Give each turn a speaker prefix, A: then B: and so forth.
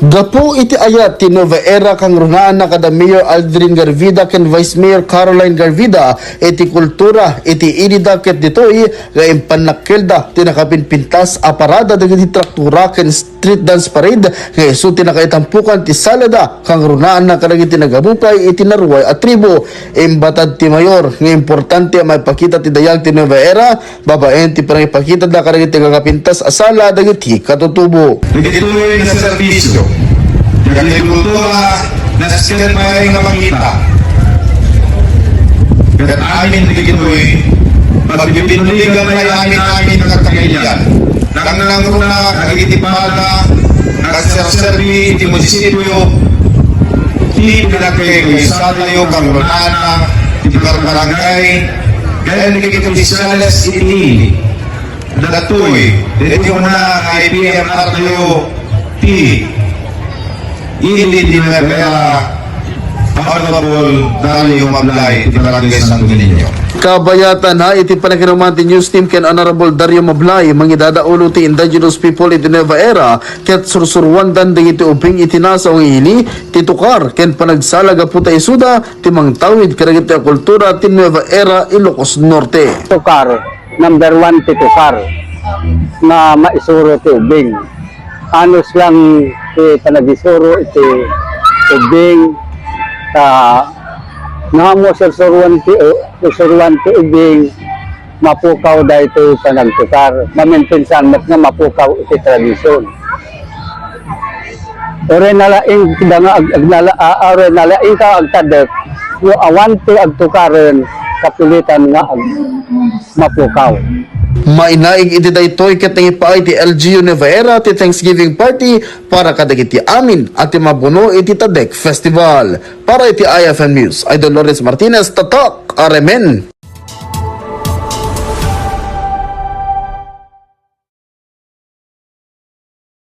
A: Gapo iti ayat ti Nueva Era kang runaan na kada Mayor Aldrin Garvida ken Vice Mayor Caroline Garvida iti kultura iti inida ket ditoy nga impanakkelda tinakapinpintas a parada dagiti traktura ken street dance parade nga isu tinakaitampukan ti salada kang runaan na kadagiti nagabupay iti naruway at tribo imbatad ti mayor nga importante a maipakita ti dayag ti Nueva Era babaen ti panagipakita da kadagiti nagapintas a sala dagiti katutubo.
B: Dagitoy nga serbisyo dagiti kultura na sikat may nga makita kat amin dagitoy pagpipinuligan may amin nakatangilian nang runa dagiti pala nagserserbi ti munisipyo ti pinagkaisayo kang runana ti barangay kaya dagiti opisyalis iti datoy dito na IPM Arteo T hindi din na kaya Honorable Dario Mablay di Barangay Sangguniño.
A: Kabayatan ha iti panakinaman ti news team ken Honorable Dario Mablay mangidadaulo ti indigenous people iti Nueva Era ket sursurwandan dagiti ubing iti nasaw ini ti tukar ken panagsalaga puta isuda ti mangtawid kadagiti kultura ti Nueva Era Ilocos Norte.
C: Tukar, number 1 ti tukar na maisuro ti ubing. Anos lang ti panagisuro iti ubing ta namo sursuruan ti ubing mapukaw da ito panagtukar. Mamintinsan mat nga mapukaw iti tradisyon. Ore nalaing kidanga ore nalaing ka agtadek no awan ti agtukaren kapulitan nga mapukaw.
A: Mainaig iti daytoy ket nangipaay ti LGU Nueva Era ti Thanksgiving party para kadagiti amin at ti mabuno iti Tadek Festival. Para iti IFM News, Idol Lawrence Martinez, Tatak, Aremen.